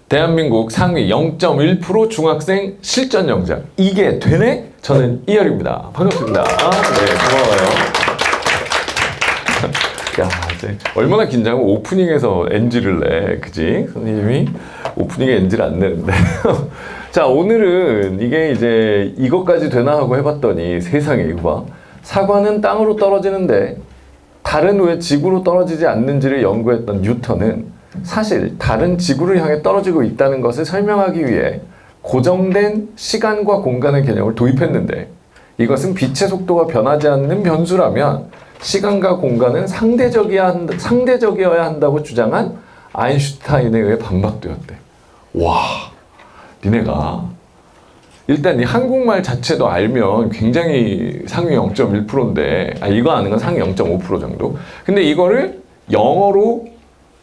대한민국 상위 0.1% 중학생 실전 영작. 이게 되네? 저는 이열입니다. 반갑습니다. 네, 고마워요. 야, 이제 얼마나 긴장하면 오프닝에서 NG를 내. 그지? 선생님이 오프닝에 NG를 안 내는데. 자, 오늘은 이게 이제 이것까지 되나 하고 해봤더니 세상에 이거 봐. 사과는 땅으로 떨어지는데 달은 왜 지구로 떨어지지 않는지를 연구했던 뉴턴은 사실 달은 지구를 향해 떨어지고 있다는 것을 설명하기 위해 고정된 시간과 공간의 개념을 도입했는데 이것은 빛의 속도가 변하지 않는 변수라면 시간과 공간은 상대적이어야 한다고 주장한 아인슈타인에 의해 반박되었대. 와, 니네가 일단 이 한국말 자체도 알면 굉장히 상위 0.1%인데 이거 아는 건 상위 0.5% 정도? 근데 이거를 영어로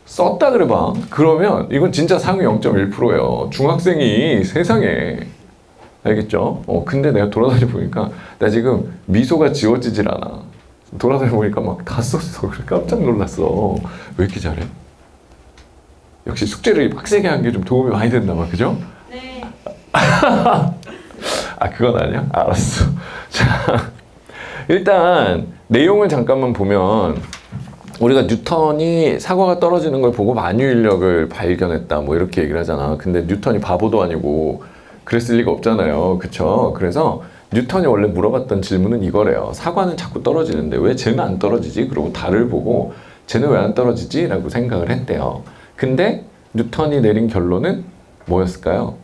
썼다 그래봐. 그러면 이건 진짜 상위 0.1%예요. 중학생이 세상에. 알겠죠? 근데 내가 돌아다니 보니까 나 지금 미소가 지워지질 않아. 돌아다니 보니까 막 다 썼어. 그래 깜짝 놀랐어. 왜 이렇게 잘해? 역시 숙제를 빡세게 한 게 좀 도움이 많이 됐나 봐. 그죠? 네. 그건 아니야? 알았어. 자, 일단 내용을 잠깐만 보면 우리가 뉴턴이 사과가 떨어지는 걸 보고 만유인력을 발견했다 뭐 이렇게 얘기를 하잖아. 근데 뉴턴이 바보도 아니고 그랬을 리가 없잖아요. 그쵸? 그래서 뉴턴이 원래 물어봤던 질문은 이거래요. 사과는 자꾸 떨어지는데 왜 쟤는 안 떨어지지? 그리고 달을 보고 쟤는 왜 안 떨어지지? 라고 생각을 했대요. 근데 뉴턴이 내린 결론은 뭐였을까요?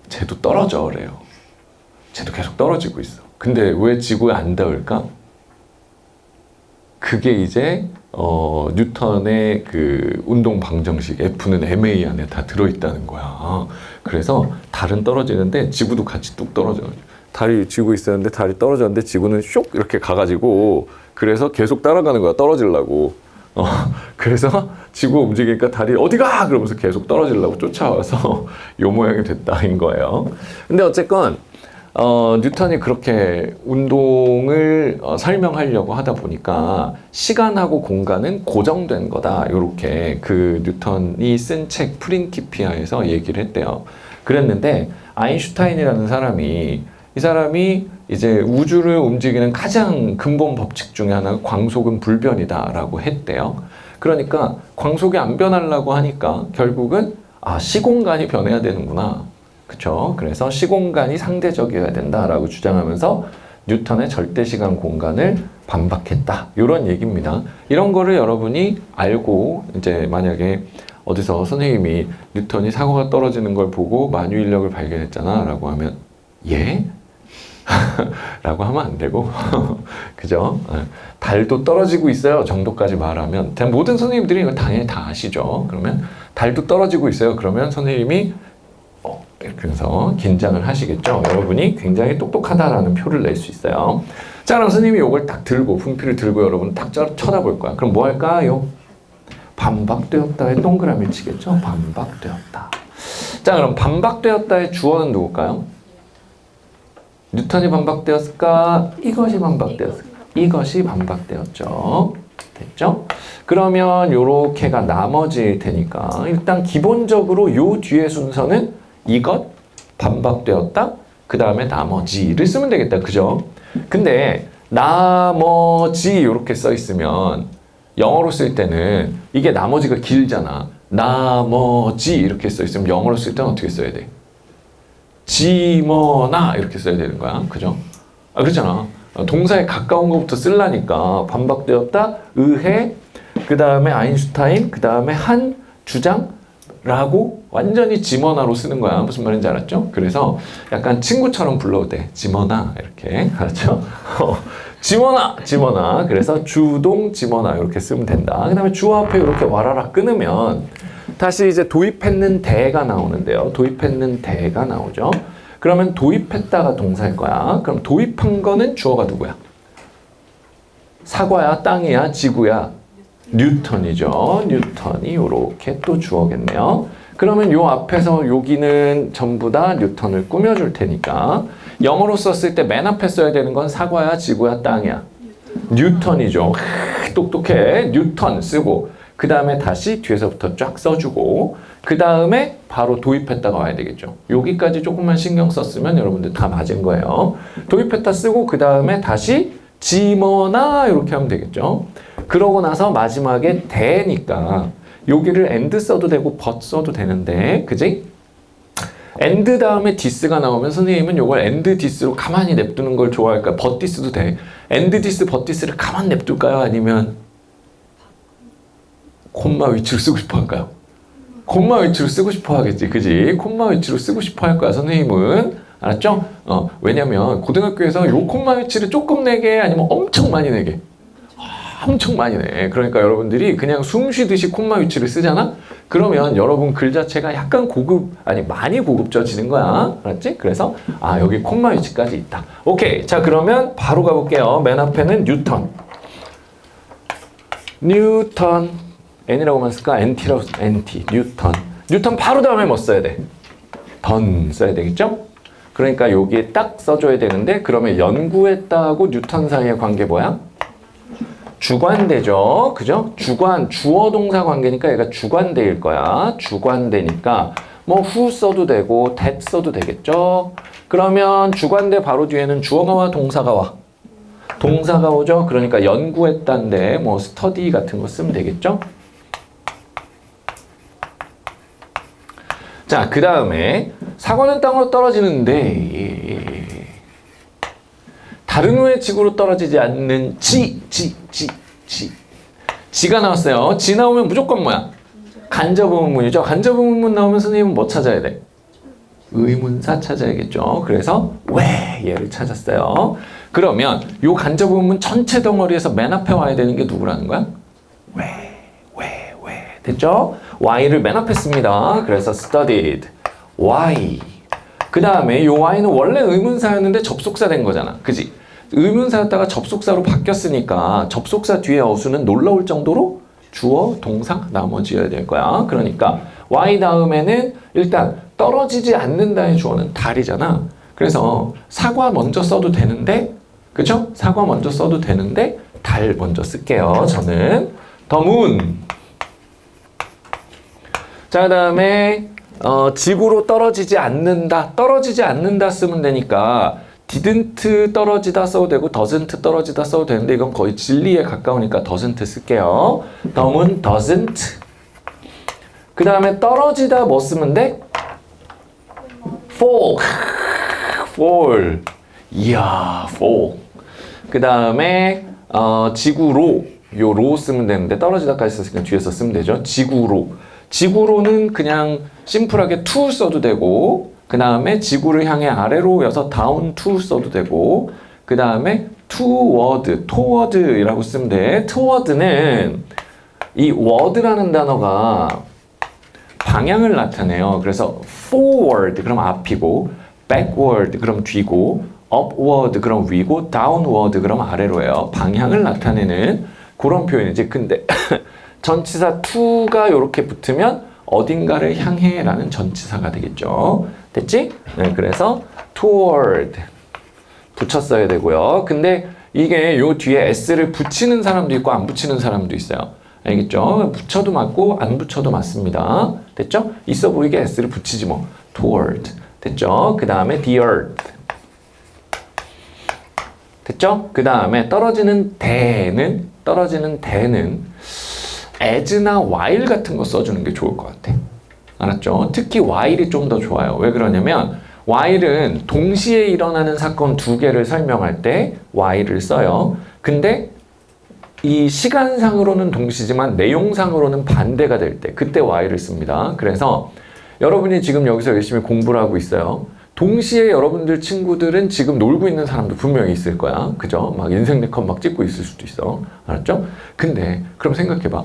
쟤도 떨어져 그래요. 쟤도 계속 떨어지고 있어. 근데 왜 지구에 안 닿을까? 그게 이제 뉴턴의 그 운동 방정식 F는 ma 안에 다 들어있다는 거야. 그래서 달은 떨어지는데 지구도 같이 뚝 떨어져. 달이 지고 있었는데 달이 떨어졌는데 지구는 쇽 이렇게 가가지고 그래서 계속 따라가는 거야. 떨어지려고. 그래서 지구 움직이니까 달이 어디가? 그러면서 계속 떨어지려고 쫓아와서 요 모양이 됐다인 거예요. 근데 어쨌건 뉴턴이 그렇게 운동을 설명하려고 하다 보니까 시간하고 공간은 고정된 거다. 이렇게 그 뉴턴이 쓴 책 프린키피아에서 얘기를 했대요. 그랬는데 아인슈타인이라는 사람이 이 사람이 이제 우주를 움직이는 가장 근본 법칙 중에 하나가 광속은 불변이다라고 했대요. 그러니까 광속이 안 변하려고 하니까 결국은 시공간이 변해야 되는구나. 그쵸? 그래서 시공간이 상대적이어야 된다라고 주장하면서 뉴턴의 절대시간 공간을 반박했다. 이런 얘기입니다. 이런 거를 여러분이 알고 이제 만약에 어디서 선생님이 뉴턴이 사과가 떨어지는 걸 보고 만유인력을 발견했잖아 라고 하면 예? 라고 하면 안 되고 그죠? 달도 떨어지고 있어요 정도까지 말하면 모든 선생님들이 이걸 당연히 다 아시죠. 그러면 달도 떨어지고 있어요. 그러면 선생님이 이렇게 해서 긴장을 하시겠죠. 여러분이 굉장히 똑똑하다라는 표를 낼 수 있어요. 자, 그럼 선생님이 이걸 딱 들고 분필을 들고 여러분 딱 쳐다볼 거야. 그럼 뭐 할까요? 반박되었다에 동그라미 치겠죠. 반박되었다. 자, 그럼 반박되었다의 주어는 누굴까요? 뉴턴이 반박되었을까? 이것이 반박되었을까? 이것이 반박되었죠. 됐죠? 그러면 요렇게가 나머지일 테니까 일단 기본적으로 요 뒤에 순서는 이것, 반박되었다, 그 다음에 나머지를 쓰면 되겠다. 그죠? 근데 나머지 이렇게 써 있으면 영어로 쓸 때는 이게 나머지가 길잖아. 나머지 이렇게 써 있으면 영어로 쓸 때는 어떻게 써야 돼? 지머나 이렇게 써야 되는 거야. 그죠? 그렇잖아. 동사에 가까운 것부터 쓰려니까 반박되었다, 의해, 그 다음에 아인슈타인, 그 다음에 한, 주장, 라고 완전히 지머나로 쓰는 거야. 무슨 말인지 알았죠? 그래서 약간 친구처럼 불러도 돼. 지머나 이렇게. 알았죠? 지머나. 그래서 주동 지머나 이렇게 쓰면 된다. 그 다음에 주어 앞에 이렇게 와라락 끊으면 다시 이제 도입했는 대가 나오는데요. 도입했는 대가 나오죠. 그러면 도입했다가 동사일 거야. 그럼 도입한 거는 주어가 누구야? 사과야, 땅이야, 지구야? 뉴턴이죠. 뉴턴이 이렇게 또 주어겠네요. 그러면 요 앞에서 여기는 전부 다 뉴턴을 꾸며줄 테니까 영어로 썼을 때 맨 앞에 써야 되는 건 사과야, 지구야, 땅이야? 뉴턴이죠. 똑똑해. 뉴턴 쓰고 그 다음에 다시 뒤에서부터 쫙 써주고 그 다음에 바로 도입했다가 와야 되겠죠. 여기까지 조금만 신경 썼으면 여러분들 다 맞은 거예요. 도입했다 쓰고 그 다음에 다시 지머나 이렇게 하면 되겠죠. 그러고 나서 마지막에 대니까 여기를 and 써도 되고 but 써도 되는데 그지? and 다음에 this가 나오면 선생님은 이걸 and this로 가만히 냅두는 걸 좋아할까요? but this도 돼. and this, but this를 가만히 냅둘까요? 아니면 콤마 위치로 쓰고 싶어 할까요? 콤마 위치로 쓰고 싶어 하겠지, 그지? 콤마 위치로 쓰고 싶어 할 거야, 선생님은. 알았죠? 왜냐면 고등학교에서 요 콤마 위치를 조금 내게 아니면 엄청 많이 내게. 엄청 많이 내. 그러니까 여러분들이 그냥 숨 쉬듯이 콤마 위치를 쓰잖아? 그러면 여러분 글 자체가 약간 많이 고급져지는 거야. 알았지? 그래서, 여기 콤마 위치까지 있다. 오케이. 자, 그러면 바로 가볼게요. 맨 앞에는 뉴턴. N이라고만 쓸까? NT라고 쓸까? NT. 뉴턴 바로 다음에 뭐 써야 돼? 던 써야 되겠죠? 그러니까 여기에 딱 써줘야 되는데 그러면 연구했다하고 뉴턴 사이의 관계 뭐야? 주관대죠. 그죠? 주어 동사 관계니까 얘가 주관대일 거야. 주관대니까 뭐 who 써도 되고 that 써도 되겠죠. 그러면 주관대 바로 뒤에는 주어가 와 동사가 와? 동사가 오죠. 그러니까 연구했다인데 뭐 study 같은 거 쓰면 되겠죠. 자, 그 다음에 사과는 땅으로 떨어지는데 다른 후에 지구로 떨어지지 않는 지가 나왔어요. 지 나오면 무조건 뭐야? 간접 의문문이죠. 간접 의문문 나오면 선생님은 뭐 찾아야 돼? 의문사 찾아야겠죠. 그래서 왜 얘를 찾았어요. 그러면 요 간접 의문문 전체 덩어리에서 맨 앞에 와야 되는 게 누구라는 거야? 왜 됐죠? why를 맨 앞에 씁니다. 그래서 studied why. 그 다음에 요 why는 원래 의문사였는데 접속사 된 거잖아. 그지? 의문사였다가 접속사로 바뀌었으니까 접속사 뒤에 어수는 놀라울 정도로 주어, 동사, 나머지여야 될 거야. 그러니까 why 다음에는 일단 떨어지지 않는다의 주어는 달이잖아. 그래서 사과 먼저 써도 되는데, 그쵸? 사과 먼저 써도 되는데 달 먼저 쓸게요. 저는 the moon. 자, 그 다음에 지구로 떨어지지 않는다 쓰면 되니까 didn't 떨어지다 써도 되고 doesn't 떨어지다 써도 되는데 이건 거의 진리에 가까우니까 doesn't 쓸게요. the moon doesn't. 그 다음에 떨어지다 뭐 쓰면 돼? fall. 이야, fall. 그 다음에 지구로 요 로 쓰면 되는데 떨어지다까지 썼으니까 뒤에서 쓰면 되죠. 지구로는 그냥 심플하게 to 써도 되고 그 다음에 지구를 향해 아래로 여서 down to 써도 되고 그 다음에 toward이라고 쓰면 돼. toward는 이 word라는 단어가 방향을 나타내요. 그래서 forward 그럼 앞이고 backward 그럼 뒤고 upward 그럼 위고 downward 그럼 아래로예요. 방향을 나타내는 그런 표현이지. 근데 전치사 to가 이렇게 붙으면 어딘가를 향해 라는 전치사가 되겠죠. 됐지? 네, 그래서 toward 붙였어야 되고요. 근데 이게 요 뒤에 s를 붙이는 사람도 있고 안 붙이는 사람도 있어요. 알겠죠? 붙여도 맞고 안 붙여도 맞습니다. 됐죠? 있어 보이게 s를 붙이지 뭐. toward. 됐죠? 그 다음에 the earth. 됐죠? 그 다음에 떨어지는 대는 as나 while 같은 거 써주는 게 좋을 것 같아. 알았죠? 특히 while이 좀 더 좋아요. 왜 그러냐면 while은 동시에 일어나는 사건 두 개를 설명할 때 while을 써요. 근데 이 시간상으로는 동시지만 내용상으로는 반대가 될 때 그때 while을 씁니다. 그래서 여러분이 지금 여기서 열심히 공부를 하고 있어요. 동시에 여러분들 친구들은 지금 놀고 있는 사람도 분명히 있을 거야. 그죠? 막 인생 네컷 막 찍고 있을 수도 있어. 알았죠? 근데 그럼 생각해봐.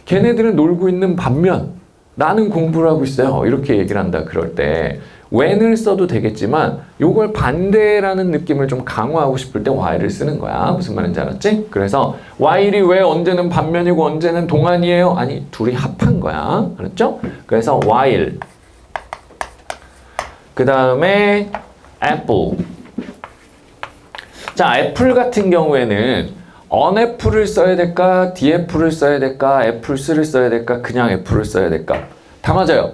걔네들은 놀고 있는 반면 나는 공부를 하고 있어요. 이렇게 얘기를 한다. 그럴 때 when을 써도 되겠지만 요걸 반대라는 느낌을 좀 강화하고 싶을 때 while을 쓰는 거야. 무슨 말인지 알았지? 그래서 while이 왜 언제는 반면이고 언제는 동안이에요? 아니, 둘이 합한 거야. 알았죠? 그래서 while. 그 다음에 apple. 자, 애플 같은 경우에는 on F를 써야 될까? dF를 써야 될까? F를 써야 될까? 그냥 F를 써야 될까? 다 맞아요.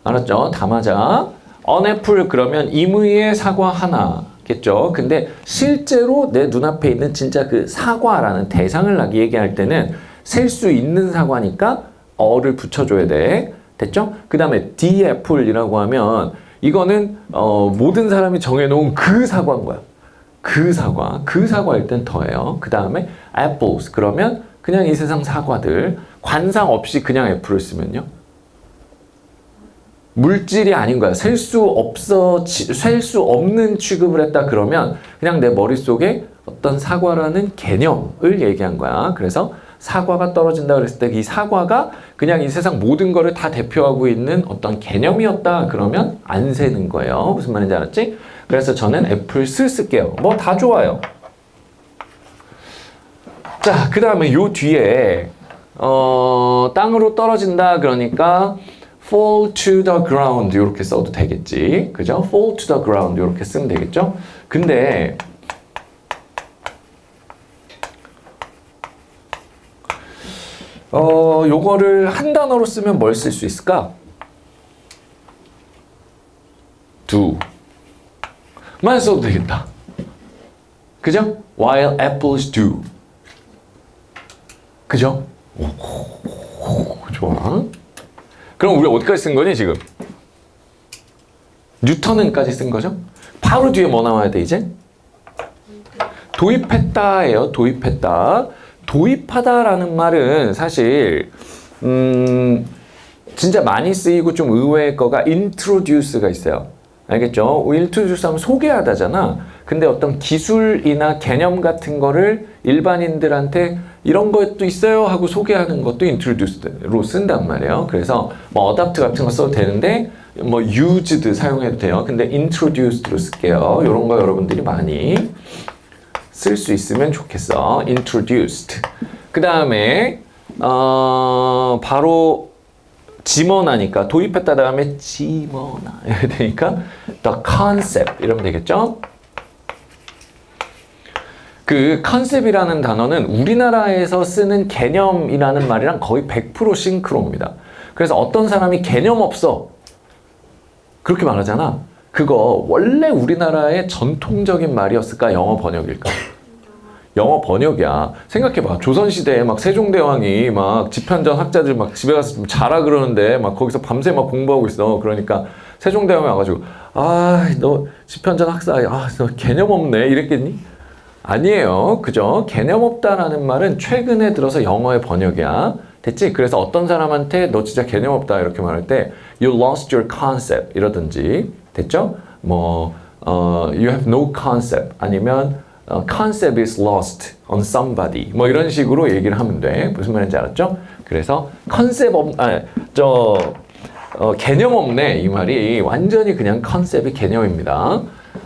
알았죠? 다 맞아. on F를 그러면 임의의 사과 하나겠죠. 근데 실제로 내 눈앞에 있는 진짜 그 사과라는 대상을 얘기할 때는 셀 수 있는 사과니까 어를 붙여줘야 돼. 됐죠? 그 다음에 dF이라고 하면 이거는 모든 사람이 정해놓은 그 사과인 거야. 그 사과일 땐 더해요. 그 다음에 apples 그러면 그냥 이 세상 사과들 관상 없이 그냥 F를 쓰면요. 물질이 아닌 거야. 셀 수 없는 취급을 했다 그러면 그냥 내 머릿속에 어떤 사과라는 개념을 얘기한 거야. 그래서 사과가 떨어진다 그랬을 때 이 사과가 그냥 이 세상 모든 거를 다 대표하고 있는 어떤 개념이었다 그러면 안 세는 거예요. 무슨 말인지 알았지? 그래서 저는 F를 쓸게요. 뭐 다 좋아요. 자, 그 다음에 요 뒤에 땅으로 떨어진다 그러니까 fall to the ground 이렇게 써도 되겠지. 그죠? fall to the ground 이렇게 쓰면 되겠죠? 근데 요거를 한 단어로 쓰면 뭘 쓸 수 있을까? do 만 써도 되겠다. 그죠? while apples do. 그죠? 오, 좋아. 그럼 우리 어디까지 쓴 거니 지금? 뉴턴은까지 쓴 거죠? 바로 뒤에 뭐 나와야 돼 이제? 도입했다예요. 도입했다. 도입하다라는 말은 사실 진짜 많이 쓰이고 좀 의외의 거가 introduce가 있어요. 알겠죠? introduce 하면 소개하다잖아. 근데 어떤 기술이나 개념 같은 거를 일반인들한테 이런 것도 있어요 하고 소개하는 것도 introduce로 쓴단 말이에요. 그래서 뭐 adapt 같은 거 써도 되는데 뭐 used 사용해도 돼요. 근데 introduced로 쓸게요. 이런 거 여러분들이 많이 쓸 수 있으면 좋겠어. introduced. 그 다음에 바로 지mon하니까 도입했다 다음에 지mon하 이렇게 되니까 the concept 이러면 되겠죠? 그 컨셉이라는 단어는 우리나라에서 쓰는 개념이라는 말이랑 거의 100% 싱크로입니다. 그래서 어떤 사람이 개념 없어 그렇게 말하잖아. 그거 원래 우리나라의 전통적인 말이었을까? 영어 번역일까? 영어 번역이야. 생각해봐. 조선시대에 막 세종대왕이 막 집현전 학자들 막 집에 가서 좀 자라 그러는데 막 거기서 밤새 막 공부하고 있어. 그러니까 세종대왕이 와가지고 너 집현전 학사, 너 개념 없네 이랬겠니? 아니에요. 그죠? 개념 없다라는 말은 최근에 들어서 영어의 번역이야. 됐지? 그래서 어떤 사람한테 너 진짜 개념 없다 이렇게 말할 때 You lost your concept 이러든지 됐죠? You have no concept 아니면 concept is lost on somebody 뭐 이런 식으로 얘기를 하면 돼. 무슨 말인지 알았죠? 그래서 개념 없네 이 말이 완전히 그냥 컨셉의 개념입니다.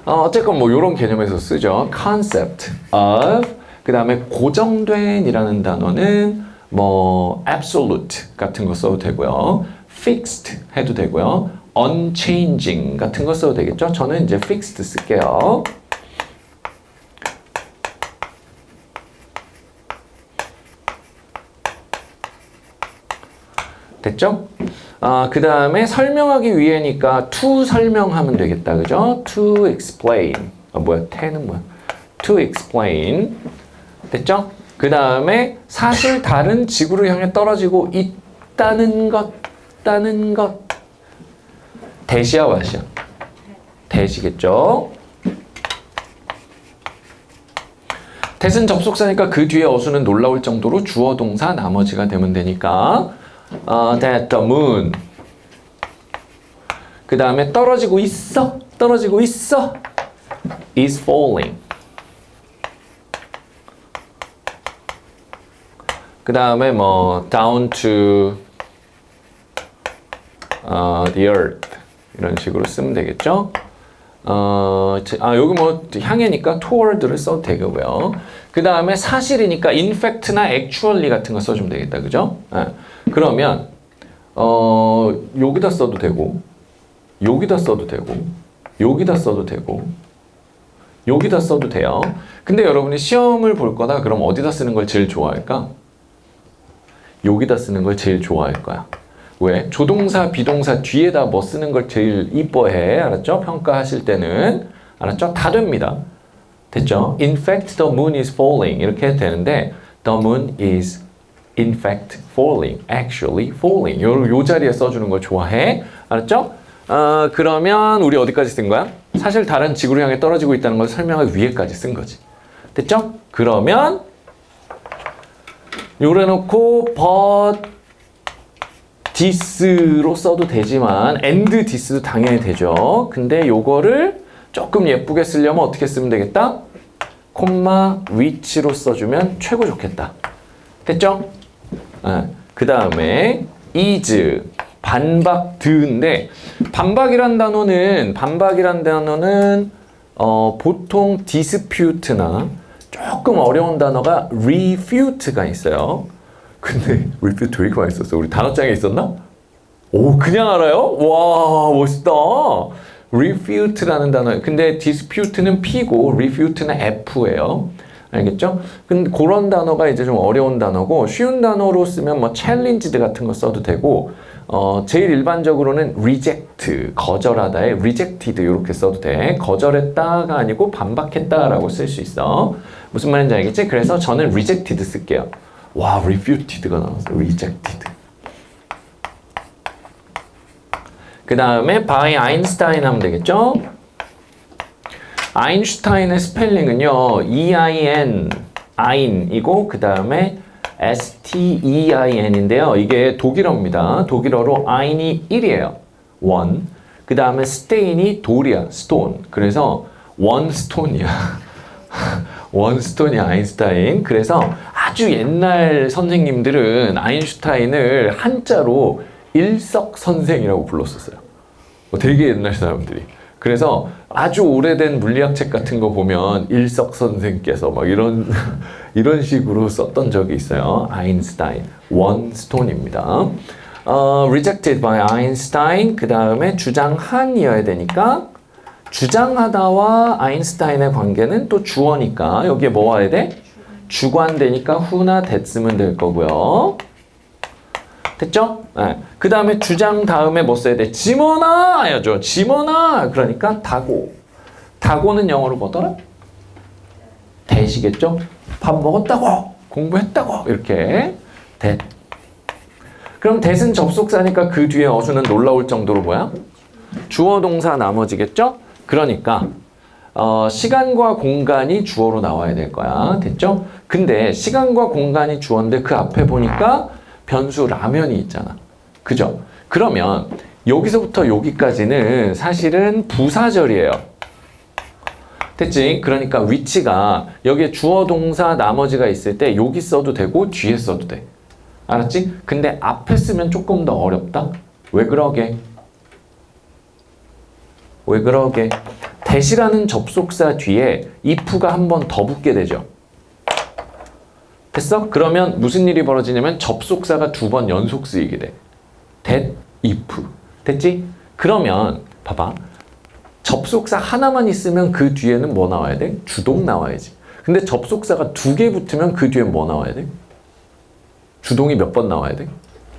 어쨌건 뭐 이런 개념에서 쓰죠. concept of 그 다음에 고정된 이라는 단어는 뭐 absolute 같은 거 써도 되고요. fixed 해도 되고요. unchanging 같은 거 써도 되겠죠. 저는 이제 fixed 쓸게요. 됐죠? 그 다음에 설명하기 위해니까 to 설명하면 되겠다. 그죠? to explain. te는 뭐야? to explain. 됐죠? 그 다음에 사실 다른 지구를 향해 떨어지고 있다는 것. 대시야 와시야? 대시겠죠? 대신 접속사니까 그 뒤에 어수는 놀라울 정도로 주어 동사 나머지가 되면 되니까 that the moon 그 다음에 떨어지고 있어 is falling 그 다음에 뭐 down to the earth 이런 식으로 쓰면 되겠죠. 여기 뭐 향해니까 toward를 써도 되고요. 그 다음에 사실이니까 in fact나 actually 같은 거 써주면 되겠다. 그죠? 그러면 여기다 써도 되고 여기다 써도 되고 여기다 써도 되고 여기다 써도 돼요. 근데 여러분이 시험을 볼 거다 그럼 어디다 쓰는 걸 제일 좋아할까? 여기다 쓰는 걸 제일 좋아할 거야. 왜? 조동사, 비동사 뒤에다 뭐 쓰는 걸 제일 이뻐해. 알았죠? 평가하실 때는. 알았죠? 다 됩니다. 됐죠? In fact, the moon is falling. 이렇게 해도 되는데 the moon is in fact falling. Actually falling. 요 자리에 써주는 걸 좋아해. 알았죠? 그러면 우리 어디까지 쓴 거야? 사실 달은 지구를 향해 떨어지고 있다는 걸 설명하기 위해까지 쓴 거지. 됐죠? 그러면 요래 놓고 but this로 써도 되지만 and this도 당연히 되죠. 근데 요거를 조금 예쁘게 쓰려면 어떻게 쓰면 되겠다? 콤마 which로 써주면 최고 좋겠다. 됐죠? 그 다음에 is 반박 드인데 반박이란 단어는 보통 dispute나 조금 어려운 단어가 refute가 있어요. 근데 refute 왜 이렇게 많이 썼어? 우리 단어장에 있었나? 오, 그냥 알아요? 와, 멋있다. refute라는 단어. 근데 dispute는 P고 refute는 F예요. 알겠죠? 근데 그런 단어가 이제 좀 어려운 단어고 쉬운 단어로 쓰면 뭐 challenged 같은 거 써도 되고 제일 일반적으로는 reject, 거절하다에 rejected 이렇게 써도 돼. 거절했다가 아니고 반박했다라고 쓸 수 있어. 무슨 말인지 알겠지? 그래서 저는 rejected 쓸게요. 와, refuted가 나왔어. rejected. 그 다음에 by Einstein 하면 되겠죠? 아인슈타인의 스펠링은요, E-I-N, 아인이고 그 다음에 S-T-E-I-N인데요. 이게 독일어입니다. 독일어로 아인이 1이에요. 원. 그 다음에 스테인이 돌이야. 스톤. 그래서 원스톤이야. 원스톤이 아인슈타인. 그래서 아주 옛날 선생님들은 아인슈타인을 한자로 일석선생이라고 불렀었어요. 되게 옛날 사람들이. 그래서 아주 오래된 물리학책 같은 거 보면 일석선생께서 막 이런 식으로 썼던 적이 있어요. 아인슈타인, 원스톤입니다. rejected by Einstein. 그 다음에 주장한이어야 되니까 주장하다와 아인슈타인의 관계는 또 주어니까 여기에 뭐 와야 돼? 주관되니까 who나 that 쓰면 될 거고요. 됐죠? 네. 그 다음에 주장 다음에 뭐 써야 돼? 짐어나 해야죠. 짐어나. 그러니까 다고. 다고는 영어로 뭐더라? 대시겠죠? 밥 먹었다고. 공부했다고. 이렇게. that. 그럼 that은 접속사니까 그 뒤에 어수는 놀라울 정도로 뭐야? 주어 동사 나머지겠죠? 그러니까 시간과 공간이 주어로 나와야 될 거야. 됐죠? 근데 시간과 공간이 주어인데 그 앞에 보니까 변수 라면이 있잖아. 그죠? 그러면 여기서부터 여기까지는 사실은 부사절이에요. 됐지? 그러니까 위치가 여기에 주어 동사 나머지가 있을 때 여기 써도 되고 뒤에 써도 돼. 알았지? 근데 앞에 쓰면 조금 더 어렵다? 왜 그러게? 왜 그러게? that이라는 접속사 뒤에 if가 한 번 더 붙게 되죠. 됐어? 그러면 무슨 일이 벌어지냐면 접속사가 두 번 연속 쓰이게 돼. that, if. 됐지? 그러면 봐봐. 접속사 하나만 있으면 그 뒤에는 뭐 나와야 돼? 주동 나와야지. 근데 접속사가 두 개 붙으면 그 뒤에 뭐 나와야 돼? 주동이 몇 번 나와야 돼?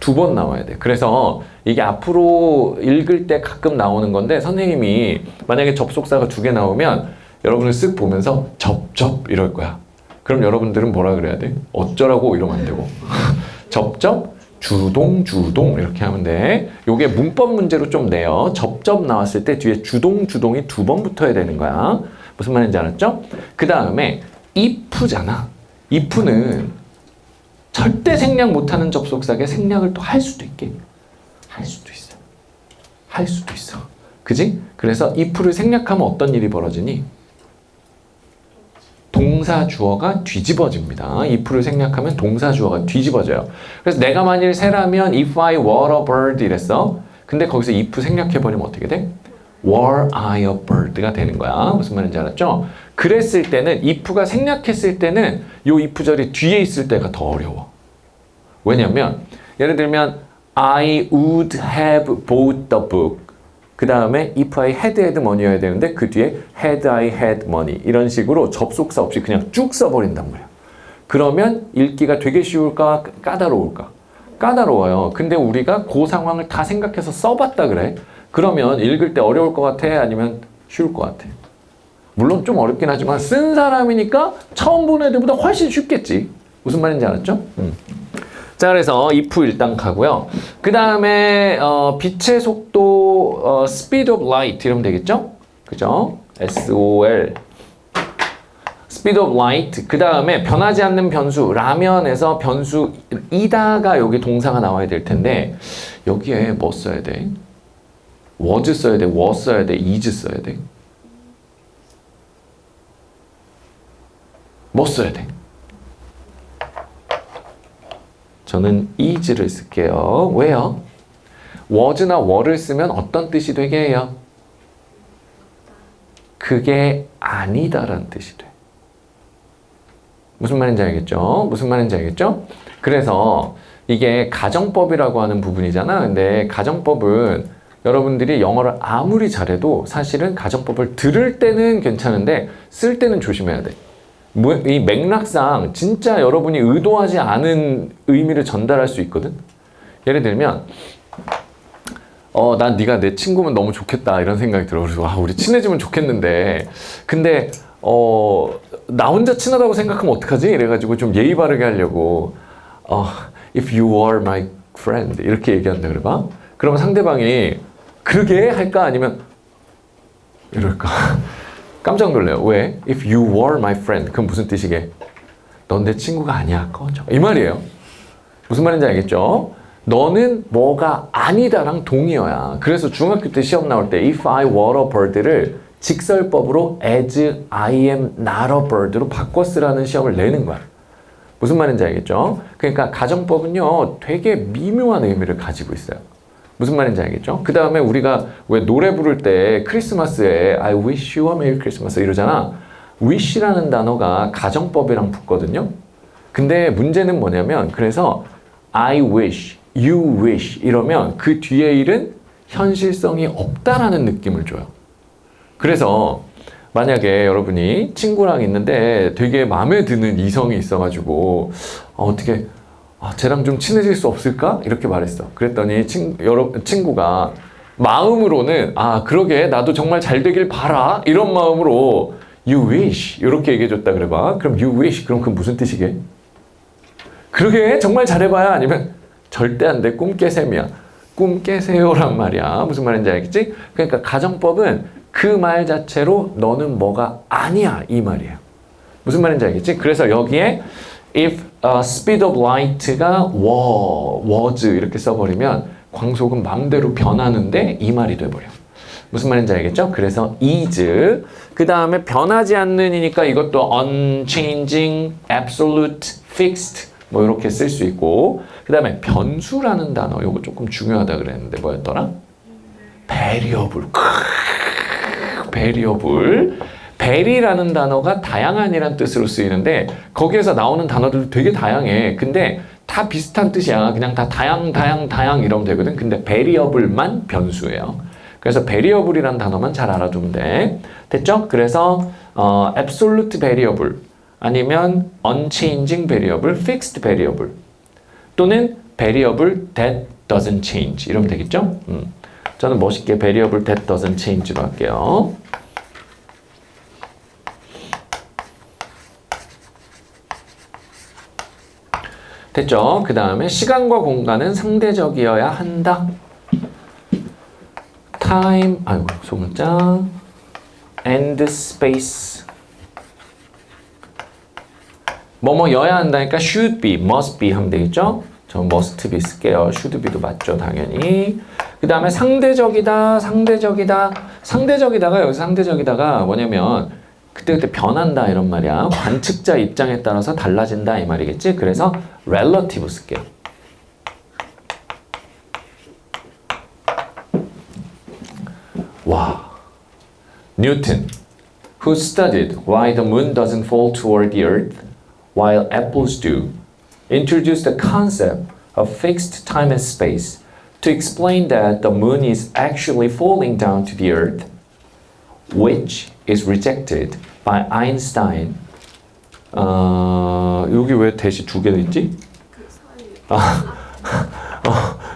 두 번 나와야 돼. 그래서 이게 앞으로 읽을 때 가끔 나오는 건데 선생님이 만약에 접속사가 두 개 나오면 여러분을 쓱 보면서 접접 이럴 거야. 그럼 여러분들은 뭐라 그래야 돼? 어쩌라고 이러면 안 되고 접접, 주동 이렇게 하면 돼. 요게 문법 문제로 좀 내요. 접접 나왔을 때 뒤에 주동이 두 번 붙어야 되는 거야. 무슨 말인지 알았죠? 그 다음에 if잖아. if는 절대 생략 못하는 접속사에 생략을 또 할 수도 있게. 할 수도 있어. 그지? 그래서 if를 생략하면 어떤 일이 벌어지니? 동사 주어가 뒤집어집니다. if를 생략하면 동사 주어가 뒤집어져요. 그래서 내가 만일 새라면 if I were a bird 이랬어. 근데 거기서 if 생략해버리면 어떻게 돼? were I a bird가 되는 거야. 무슨 말인지 알았죠? 그랬을 때는 if가 생략했을 때는 요 if절이 뒤에 있을 때가 더 어려워. 왜냐면 예를 들면 I would have bought the book 그 다음에 if I had money여야 되는데 그 뒤에 had I had money 이런 식으로 접속사 없이 그냥 쭉 써버린단 말이야. 그러면 읽기가 되게 쉬울까 까다로울까? 까다로워요. 근데 우리가 그 상황을 다 생각해서 써봤다 그래. 그러면 읽을 때 어려울 것 같아? 아니면 쉬울 것 같아? 물론 좀 어렵긴 하지만 쓴 사람이니까 처음 보는 애들보다 훨씬 쉽겠지. 무슨 말인지 알았죠? 자, 그래서 if 일단 가고요. 그 다음에 빛의 속도 speed of light 이러면 되겠죠? 그죠? SOL speed of light. 그 다음에 변하지 않는 변수 라면에서 변수 이다가 여기 동사가 나와야 될 텐데 여기에 뭐 써야 돼? was 써야 돼? was 써야 돼? is 써야 돼? 뭐 써야 돼? 저는 is를 쓸게요. 왜요? was나 were를 쓰면 어떤 뜻이 되게 해요? 그게 아니다라는 뜻이 돼. 무슨 말인지 알겠죠? 무슨 말인지 알겠죠? 그래서 이게 가정법이라고 하는 부분이잖아. 근데 가정법은 여러분들이 영어를 아무리 잘해도 사실은 가정법을 들을 때는 괜찮은데 쓸 때는 조심해야 돼. 이 맥락상 진짜 여러분이 의도하지 않은 의미를 전달할 수 있거든. 예를 들면 난 네가 내 친구면 너무 좋겠다 이런 생각이 들어. 그래서 우리 친해지면 좋겠는데 근데 나 혼자 친하다고 생각하면 어떡하지? 이래가지고 좀 예의 바르게 하려고 if you are my friend 이렇게 얘기한다 그래봐. 그러면 상대방이 그러게 할까? 아니면 이럴까? 깜짝 놀래요. 왜? If you were my friend. 그럼 무슨 뜻이게? 넌 내 친구가 아니야. 꺼져. 이 말이에요. 무슨 말인지 알겠죠? 너는 뭐가 아니다랑 동의어야. 그래서 중학교 때 시험 나올 때 if I were a bird를 직설법으로 as I am not a bird로 바꿔 쓰라는 시험을 내는 거야. 무슨 말인지 알겠죠? 그러니까 가정법은요 되게 미묘한 의미를 가지고 있어요. 무슨 말인지 알겠죠? 그 다음에 우리가 왜 노래 부를 때 크리스마스에 I wish you a merry Christmas 이러잖아. wish라는 단어가 가정법이랑 붙거든요. 근데 문제는 뭐냐면 그래서 I wish, you wish 이러면 그 뒤에 일은 현실성이 없다라는 느낌을 줘요. 그래서 만약에 여러분이 친구랑 있는데 되게 마음에 드는 이성이 있어가지고 어떻게 쟤랑 좀 친해질 수 없을까? 이렇게 말했어. 그랬더니 친구가 마음으로는 그러게 나도 정말 잘 되길 바라 이런 마음으로 you wish 이렇게 얘기해줬다 그래봐. 그럼 you wish 그럼 그 무슨 뜻이게? 그러게 정말 잘해봐야 아니면 절대 안 돼 꿈 깨셈이야. 꿈 깨세요란 말이야. 무슨 말인지 알겠지? 그러니까 가정법은 그 말 자체로 너는 뭐가 아니야 이 말이에요. 무슨 말인지 알겠지? 그래서 여기에 if speed of light가 was 이렇게 써버리면 광속은 마음대로 변하는데 이 말이 돼버려. 무슨 말인지 알겠죠? 그래서 is 그 다음에 변하지 않는이니까 이것도 unchanging, absolute, fixed 뭐 이렇게 쓸 수 있고 그 다음에 변수라는 단어 이거 조금 중요하다 그랬는데 뭐였더라? variable. variable. very라는 단어가 다양한이란 뜻으로 쓰이는데 거기에서 나오는 단어들도 되게 다양해. 근데 다 비슷한 뜻이야. 그냥 다 다양 이러면 되거든. 근데 variable만 변수예요. 그래서 variable이란 단어만 잘 알아두면 돼. 됐죠? 그래서 absolute variable 아니면 unchanging variable, fixed variable 또는 variable that doesn't change 이러면 되겠죠? 저는 멋있게 variable that doesn't change로 할게요. 됐죠? 그 다음에 시간과 공간은 상대적이어야 한다. time, 소문자 and space 뭐뭐여야 한다니까 should be, must be 하면 되겠죠? 저 must be 쓸게요. should be도 맞죠, 당연히. 그 다음에 상대적이다가 여기서 상대적이다가 뭐냐면 그때그때 변한다 이런 말이야. 관측자 입장에 따라서 달라진다 이 말이겠지? 그래서 relative 쓸게요. 와, Newton, who studied why the moon doesn't fall toward the earth while apples do, introduced the concept of fixed time and space to explain that the moon is actually falling down to the earth, which is rejected by Einstein. 여기 왜 대시 두 개 있지?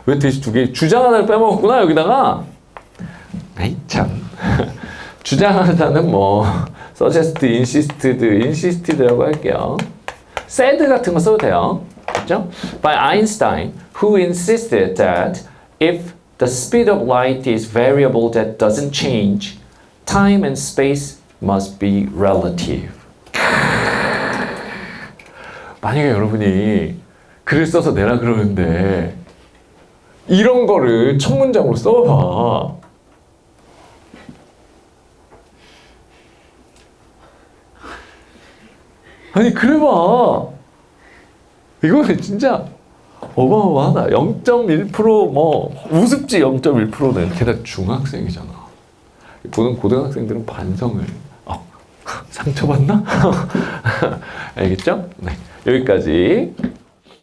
왜 대시 두 개? 주장 하나를 빼먹었구나 여기다가. 아이 참. 주장 하나는 뭐 suggest, insisted라고 할게요. said 같은 거 써도 돼요. 그렇죠? By Einstein, who insisted that if the speed of light is variable that doesn't change, time and space must be relative. 만약에 여러분이 글을 써서 내라 그러는데 이런 거를 첫 문장으로 써봐. 아니 그래봐. 이거는 진짜 어마어마하다. 0.1% 뭐 우습지 0.1%는 게다가 중학생이잖아. 보는 고등학생들은 반성을 상처받나? 알겠죠? 네, 여기까지.